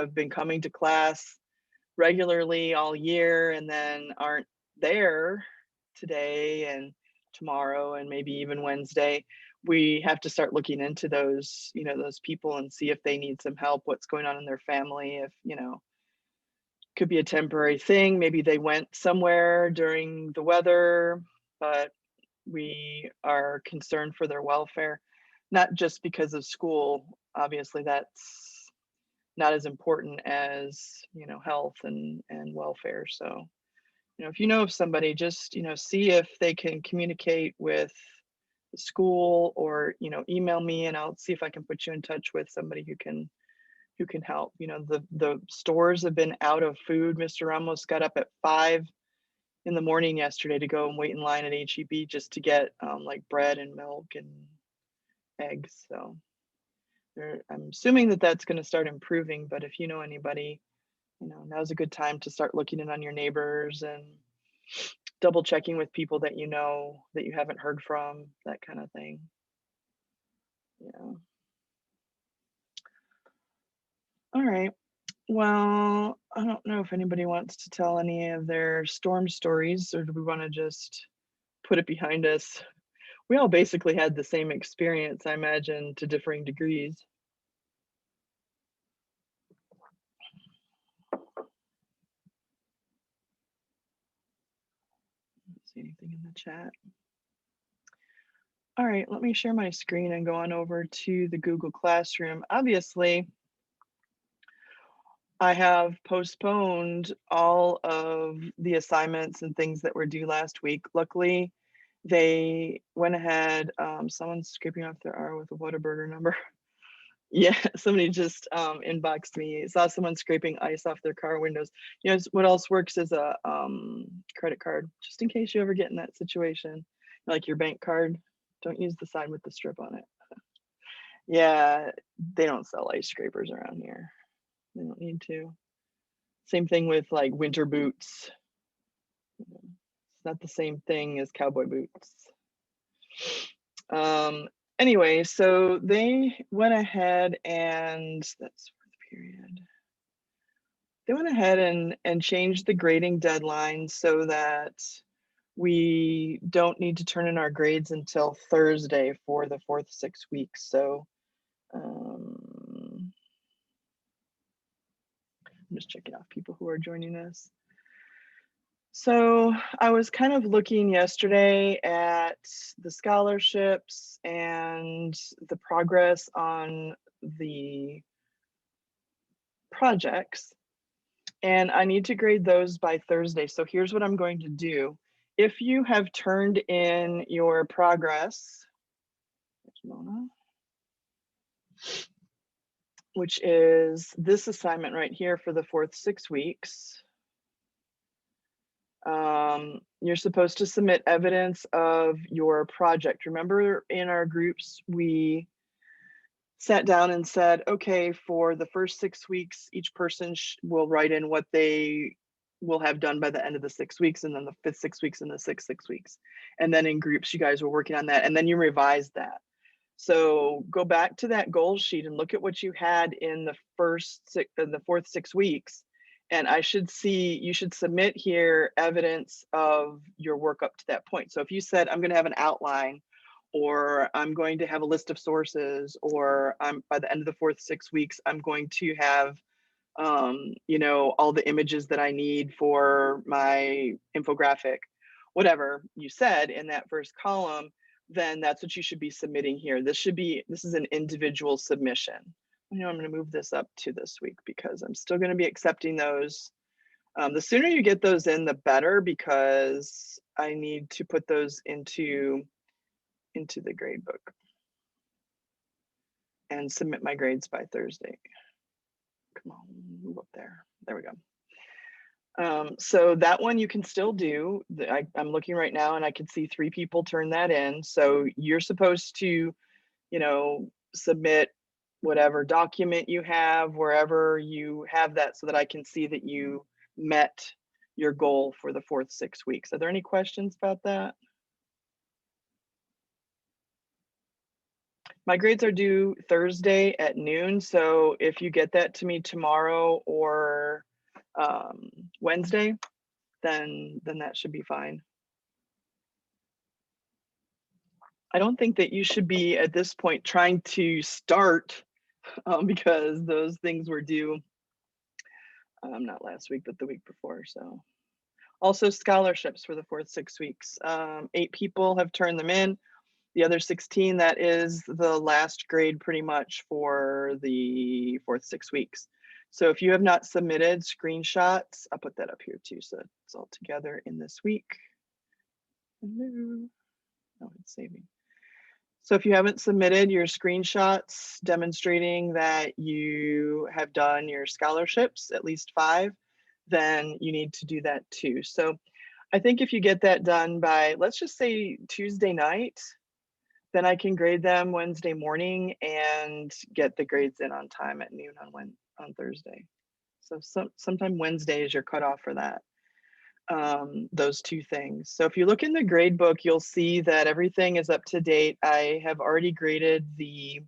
have been coming to class regularly all year and then aren't there today and tomorrow and maybe even Wednesday. We have to start looking into those, those people and see if they need some help, what's going on in their family, if, could be a temporary thing. Maybe they went somewhere during the weather, but we are concerned for their welfare, not just because of school. Obviously, that's not as important as, health and welfare. So, if you know of somebody, just, see if they can communicate with the school or, email me and I'll see if I can put you in touch with somebody who can help. The stores have been out of food. Mr. Ramos got up at 5 in the morning yesterday to go and wait in line at HEB just to get like bread and milk and eggs. So I'm assuming that that's going to start improving. But if you know anybody, now's a good time to start looking in on your neighbors and double checking with people that you know that you haven't heard from, that kind of thing. Yeah. All right. Well, I don't know if anybody wants to tell any of their storm stories, or do we want to just put it behind us? We all basically had the same experience, I imagine, to differing degrees. Don't see anything in the chat. All right, let me share my screen and go on over to the Google Classroom. Obviously, I have postponed all of the assignments and things that were due last week. Luckily, they went ahead, someone's scraping off their R with a Whataburger number. Yeah, somebody just inboxed me. Saw someone scraping ice off their car windows. What else works is a credit card, just in case you ever get in that situation. Like your bank card, don't use the side with the strip on it. Yeah, they don't sell ice scrapers around here. They don't need to. Same thing with like winter boots. It's not the same thing as cowboy boots. Anyway, so they went ahead and that's fourth period. They went ahead and changed the grading deadline so that we don't need to turn in our grades until Thursday for the fourth 6 weeks. So I'm just checking off people who are joining us. So I was kind of looking yesterday at the scholarships and the progress on the projects, and I need to grade those by Thursday. So here's what I'm going to do. If you have turned in your progress, Mona, which is this assignment right here for the fourth 6 weeks, you're supposed to submit evidence of your project. Remember in our groups, we sat down and said, okay, for the first 6 weeks, each person will write in what they will have done by the end of the 6 weeks, and then the fifth 6 weeks and the sixth 6 weeks. And then in groups, you guys were working on that, and then you revised that. So go back to that goal sheet and look at what you had in the fourth 6 weeks. And I should see, you should submit here evidence of your work up to that point. So if you said, I'm going to have an outline, or I'm going to have a list of sources, or by the end of the fourth 6 weeks, I'm going to have, all the images that I need for my infographic, whatever you said in that first column, then that's what you should be submitting here. This is an individual submission. I'm going to move this up to this week because I'm still going to be accepting those. The sooner you get those in, the better, because I need to put those into the grade book and submit my grades by Thursday. Come on, move up there. There we go. So that one you can still do. I'm looking right now and I can see 3 people turn that in. So you're supposed to, submit whatever document you have, wherever you have that, so that I can see that you met your goal for the fourth 6 weeks. Are there any questions about that? My grades are due Thursday at noon, so if you get that to me tomorrow or um, Wednesday, then that should be fine. I don't think that you should be at this point trying to start because those things were due not last week, but the week before. So also scholarships for the fourth 6 weeks. 8 people have turned them in. The other 16, that is the last grade pretty much for the fourth 6 weeks. So if you have not submitted screenshots, I'll put that up here too. So it's all together in this week. Oh, it's saving. So if you haven't submitted your screenshots demonstrating that you have done your scholarships, at least 5, then you need to do that too. So I think if you get that done by, let's just say Tuesday night, then I can grade them Wednesday morning and get the grades in on time at noon on Thursday. So sometime Wednesday is your cutoff for that. Those 2 things. So if you look in the grade book, you'll see that everything is up to date. I have already graded the,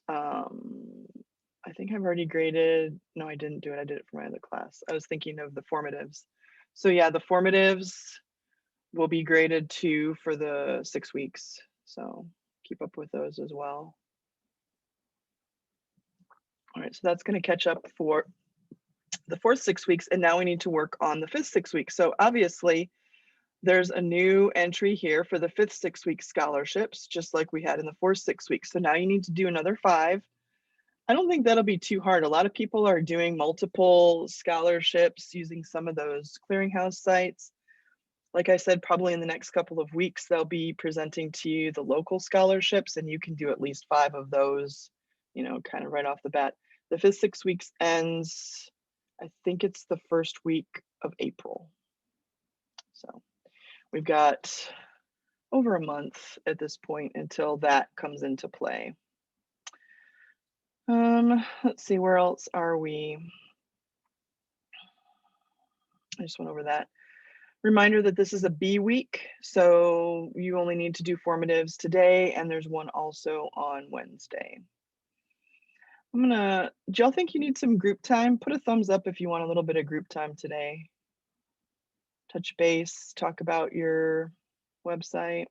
I think I've already graded, no, I didn't do it. I did it for my other class. I was thinking of the formatives. So yeah, the formatives will be graded too for the 6 weeks. So keep up with those as well. All right, so that's going to catch up for the fourth 6 weeks. And now we need to work on the fifth 6 weeks. So obviously there's a new entry here for the fifth 6 week scholarships, just like we had in the fourth 6 weeks. So now you need to do another 5. I don't think that'll be too hard. A lot of people are doing multiple scholarships using some of those clearinghouse sites. Like I said, probably in the next couple of weeks, they'll be presenting to you the local scholarships, and you can do at least 5 of those, kind of right off the bat. The fifth 6 weeks ends, I think it's the first week of April. So we've got over a month at this point until that comes into play. Let's see, where else are we? I just went over that. Reminder that this is a B week, so you only need to do formatives today, and there's one also on Wednesday. Do y'all think you need some group time? Put a thumbs up if you want a little bit of group time today. Touch base, talk about your website.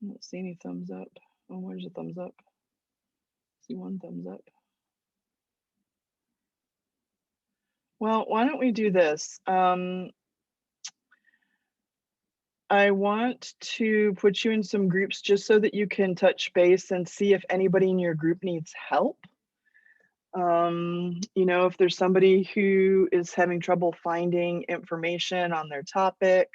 I don't see any thumbs up. Oh, where's the thumbs up? I see one thumbs up. Well, why don't we do this? I want to put you in some groups just so that you can touch base and see if anybody in your group needs help. If there's somebody who is having trouble finding information on their topic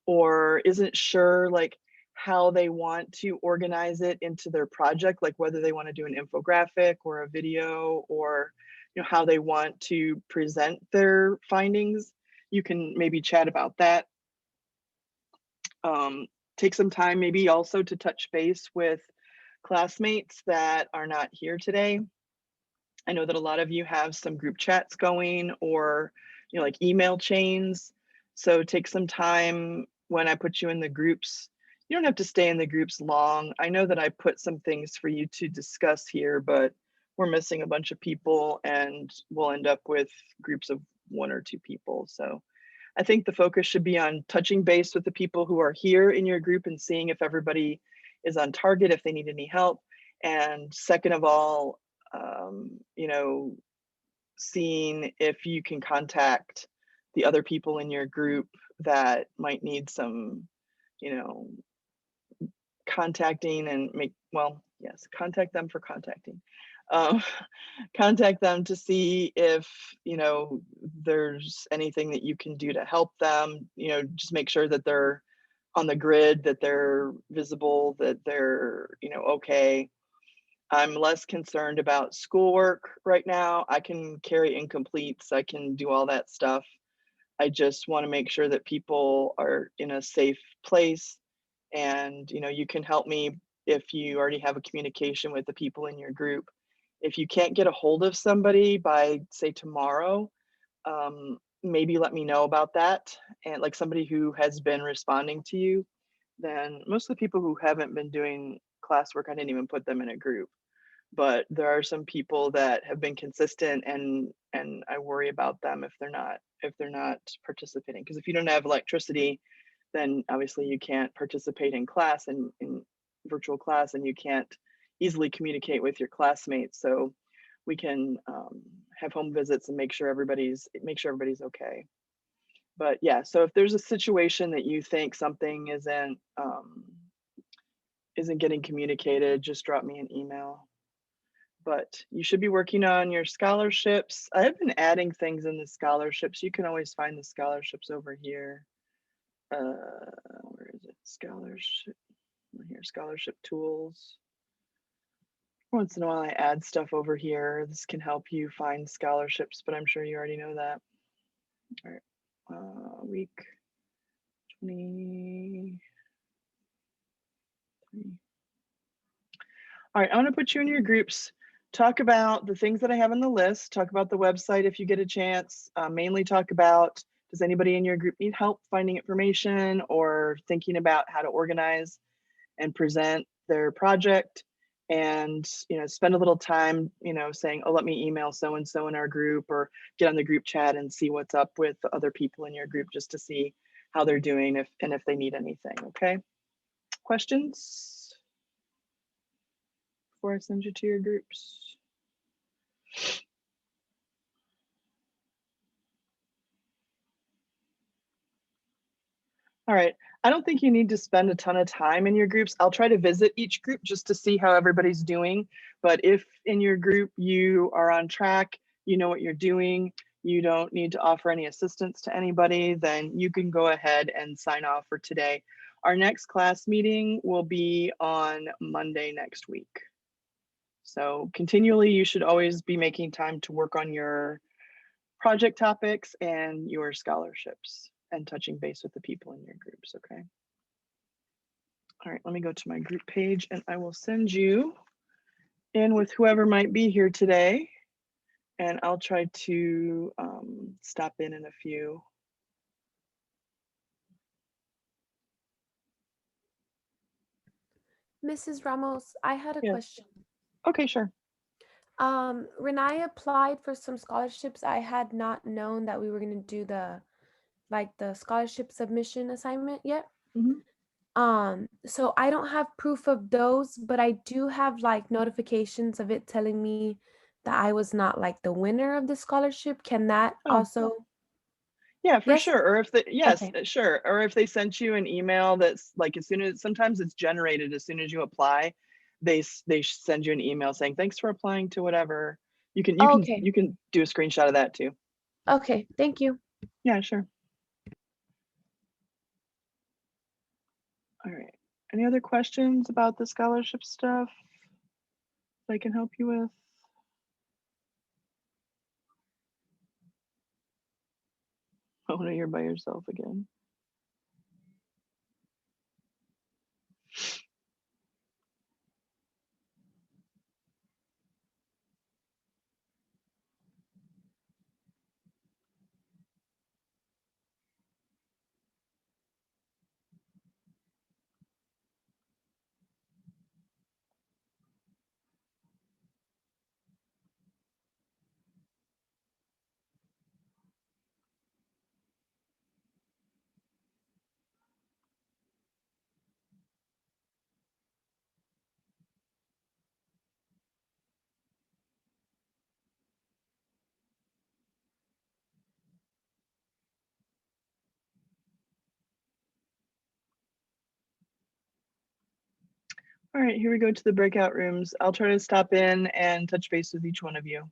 or isn't sure like how they want to organize it into their project, like whether they want to do an infographic or a video or how they want to present their findings, you can maybe chat about that. Take some time maybe also to touch base with classmates that are not here today. I know that a lot of you have some group chats going or like email chains. So take some time when I put you in the groups. You don't have to stay in the groups long. I know that I put some things for you to discuss here, but we're missing a bunch of people and we'll end up with groups of 1 or 2 people. So I think the focus should be on touching base with the people who are here in your group and seeing if everybody is on target, if they need any help. And second of all, seeing if you can contact the other people in your group that might need some, contacting and contact them for contacting. Um, contact them to see if there's anything that you can do to help them. Just make sure that they're on the grid, that they're visible, that they're okay. I'm less concerned about schoolwork right now. I can carry incompletes, I can do all that stuff. I just want to make sure that people are in a safe place, and you can help me if you already have a communication with the people in your group. If you can't get a hold of somebody by say tomorrow, maybe let me know about that, and like somebody who has been responding to you, then most of the people who haven't been doing classwork, I didn't even put them in a group. But there are some people that have been consistent, and I worry about them if they're not participating. Because if you don't have electricity, then obviously you can't participate in class and in virtual class, and you can't easily communicate with your classmates. So we can have home visits and make sure everybody's okay. But yeah, so if there's a situation that you think something isn't getting communicated, just drop me an email. But you should be working on your scholarships. I have been adding things in the scholarships. You can always find the scholarships over here. Where is it? Scholarship. Here, scholarship tools. Once in a while, I add stuff over here. This can help you find scholarships, but I'm sure you already know that. All right, week 23. All right, I want to put you in your groups. Talk about the things that I have on the list. Talk about the website if you get a chance. Mainly talk about, does anybody in your group need help finding information or thinking about how to organize and present their project? And spend a little time saying, oh, let me email so and so in our group, or get on the group chat and see what's up with the other people in your group, just to see how they're doing, if they need anything. Okay, questions before I send you to your groups? All right. I don't think you need to spend a ton of time in your groups. I'll try to visit each group just to see how everybody's doing. But if in your group you are on track, you know what you're doing, you don't need to offer any assistance to anybody, then you can go ahead and sign off for today. Our next class meeting will be on Monday next week. So continually, you should always be making time to work on your project topics and your scholarships and touching base with the people in your groups, okay? All right, let me go to my group page and I will send you in with whoever might be here today. And I'll try to stop in a few. Mrs. Ramos, I had a Yeah. question. Okay, sure. When I applied for some scholarships, I had not known that we were going to do the scholarship submission assignment yet. Mhm. So I don't have proof of those, but I do have like notifications of it telling me that I was not like the winner of the scholarship. Can that Oh, also? yeah, for Yes. sure. Or if yes, Okay. sure. Or if they sent you an email that's like, as soon as, sometimes it's generated as soon as you apply, they send you an email saying, thanks for applying to whatever. You can Okay. do a screenshot of that too. Okay. Thank you. Yeah, sure. All right. Any other questions about the scholarship stuff I can help you with? Oh no, you're by yourself again. All right, here we go to the breakout rooms. I'll try to stop in and touch base with each one of you.